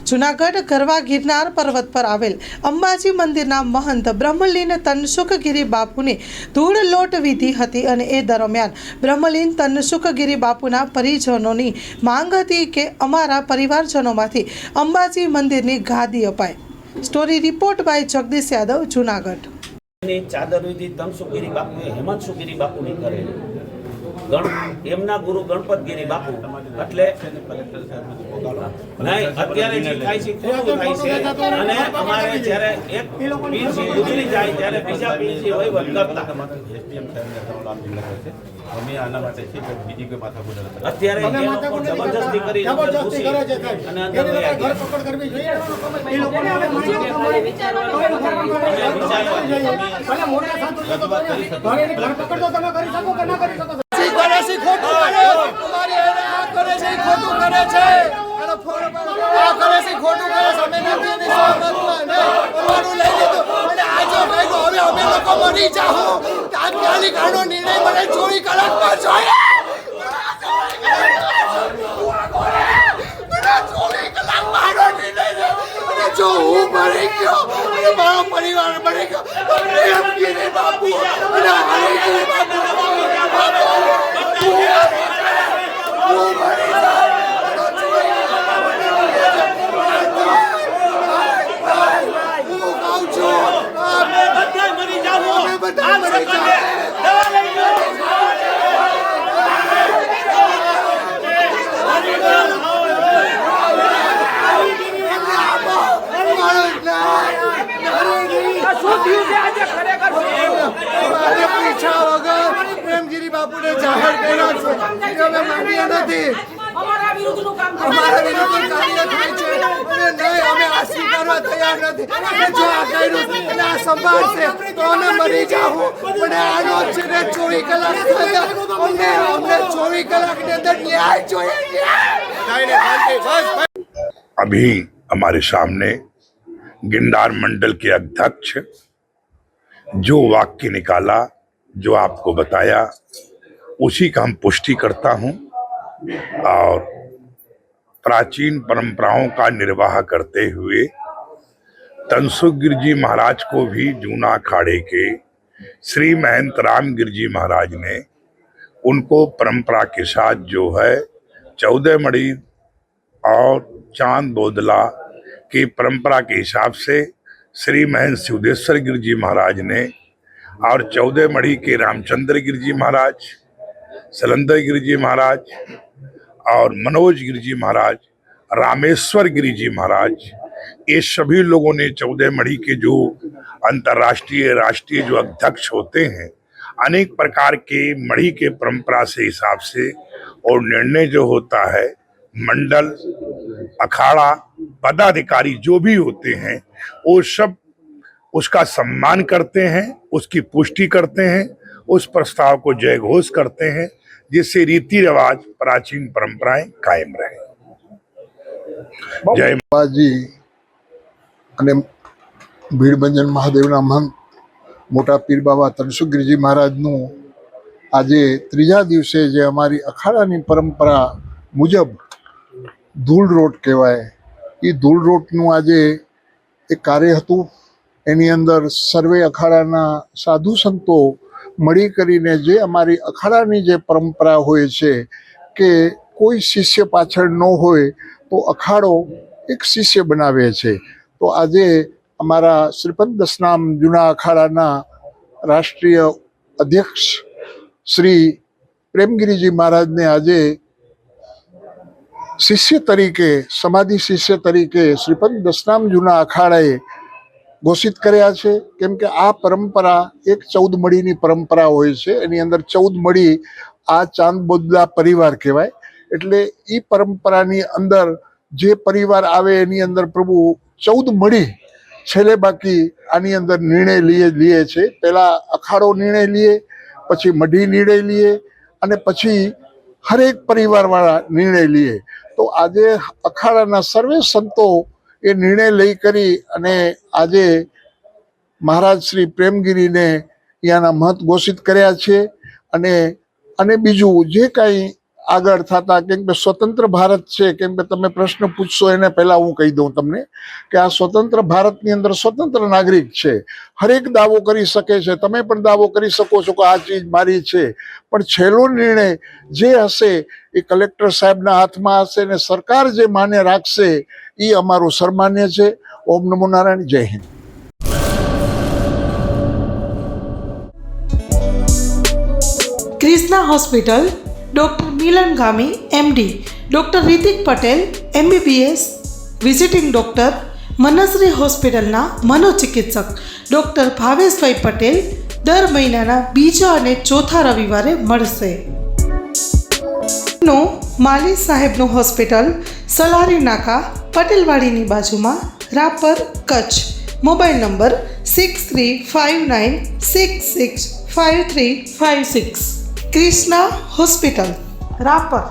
જૂનાગઢ ગરવા ગિરનાર પર્વત પર આવેલ અંબાજી મંદિરના મહંત બ્રહ્મલીન તનસુખગીરી બાપુની ધૂળ લોટ વિધિ હતી અને એ દરમિયાન બ્રહ્મલીન તનસુખગીરી બાપુના પરિજનોની માંગ હતી કે અમારા પરિવારજનોમાંથી અંબાજી મંદિરની ગાદી અપાય। Story report by Jagdish Yadav, Junagadh. ચાદર વિધિ તનસુખગીરી બાપુએ હેમંતસુખગીરી બાપુની કરેલી। એમના ગુરુ ગણપતગીરી બાપુ એટલે નહીં અત્યારે જે થાય છે ખોટું થાય છે અને અમારે જ્યારે એક પીરજી ગુજરી જાય ત્યારે બીજા પીરજી વહીવટ કરતા અમે આના માટે છે કે બીજી કોઈ માથા બોલે અત્યારે જબરજસ્તી કરી અને અંદર ધરપકડ કરવી જોઈએ એ લોકોને હવે મોટા ધરપકડ તો તમે કરી શકો કે ના કરી શકો? જો હું મરી ગયો અને મારો પરિવાર મરી ગયો, પ્રેમગીરી બાપુ અને હરિગીરી બાપુ પ્રેમગીરી બાપુને જાહેર કર્યા છે અમે માનીએ નથી, અમારા વિરુદ્ધનું કાર્ય થાય છે અને નહીં અમે આ સ્વીકારવા તૈયાર નથી। જો આ કર્યું અને આ સંભાળશે તો અમે મરી જાઉં, પણ આનો છે ને 24 કલાક અમને 24 કલાકની અંદર ન્યાય જોઈએ। अभी हमारे सामने गिरनार मंडल के अध्यक्ष जो वाक्य निकाला, जो आपको बताया, उसी का हम पुष्टि करता हूं और प्राचीन परंपराओं का निर्वाह करते हुए तनसुखगिरी जी महाराज को भी जूना अखाड़े के श्री महंत रामगिरी जी महाराज ने उनको परंपरा के साथ जो है 14 मणि और चांद बोदला की परंपरा के हिसाब से श्री महंत सिद्धेश्वर गिरी जी महाराज ने और 14 मणि के रामचंद्र गिरी जी महाराज, सलंदर गिरी जी महाराज और मनोज गिरी जी महाराज, रामेश्वर गिरी जी महाराज, ये सभी लोगों ने 14 मणि के जो अंतर्राष्ट्रीय राष्ट्रीय जो अध्यक्ष होते हैं, अनेक प्रकार के मणि के परंपरा से हिसाब से और निर्णय जो होता है मंडल अखाड़ा पदाधिकारी जो भी होते हैं वो सब उसका सम्मान करते हैं, उसकी पुष्टि करते हैं, उस प्रस्ताव को जय घोष करते हैं, जिससे रीति रिवाज प्राचीन परंपराएं कायम रहे। जय बाजी અને ભીડભંજન મહાદેવના મહંત મોટા પીર બાબા તનસુખગીરીજી મહારાજનું આજે ત્રીજા દિવસે જે અમારી અખાડાની પરંપરા મુજબ ધૂળ રોટ કહેવાય, એ ધૂળ રોટનું આજે એક કાર્ય હતું। એની અંદર સર્વે અખાડાના સાધુ સંતો મળી કરીને જે અમારી અખાડાની જે પરંપરા હોય છે કે કોઈ શિષ્ય પાછળ ન હોય તો અખાડો એક શિષ્ય બનાવે છે। તો આજે અમારા શ્રીપદ દશનામ જૂના અખાડાના રાષ્ટ્રીય અધ્યક્ષ શ્રી પ્રેમગીરીજી મહારાજને આજે શિષ્ય તરીકે, સમાધિ શિષ્ય તરીકે શ્રીપદ દશનામ જૂના અખાડાએ ઘોષિત કર્યા છે। કેમ કે આ પરંપરા એક 14 મણીની પરંપરા હોય છે, એની અંદર 14 મણી આ ચાંદ બોદલા પરિવાર કહેવાય। એટલે એ પરંપરાની અંદર જે પરિવાર આવે એની અંદર પ્રભુ 14 મણી છેલ્લે બાકી આની અંદર નિર્ણય લે છે। પહેલા અખાડો નિર્ણય લે, પછી મઢી નિર્ણય લે અને પછી હરેક પરિવારવાળા નિર્ણય લે। તો આજે અખાડાના સર્વે સંતો એ નિર્ણય લઈ કરી અને આજે મહારાજ શ્રી પ્રેમગીરીને અહીંયાના મહંત ઘોષિત કર્યા છે। અને બીજું જે કાંઈ આગળ થતા, કેમ કે સ્વતંત્ર ભારત છે, કેમ કે તમે પ્રશ્ન પૂછશો એને પહેલા હું કહી દઉં તમને કે આ સ્વતંત્ર ભારતની અંદર સ્વતંત્ર નાગરિક છે, હરેક દાવો કરી શકે છે, તમે પણ દાવો કરી શકો છો કે આ ચીજ મારી છે, પણ છેલ્લો નિર્ણય જે હશે એ કલેક્ટર સાહેબના હાથમાં હશે ને સરકાર જે માન્ય રાખશે એ અમારું સન્માન્ય છે. ઓમ નમો નારાયણ. જય Hind. Krishna hospital, doctor Milan Gami MD, doctor Ritik Patel MBBS, visiting doctor, Manshree હોસ્પિટલના મનોચિકિત્સક ડૉક્ટર ભાવેશભાઈ પટેલ દર મહિનાના બીજા અને ચોથા રવિવારે મળશે. નો માલી સાહેબનું હોસ્પિટલ, સલારી નાકા, પટેલવાડીની બાજુમાં, Rapar, Kutch. Mobile number 6359665356. Krishna hospital, Rapar.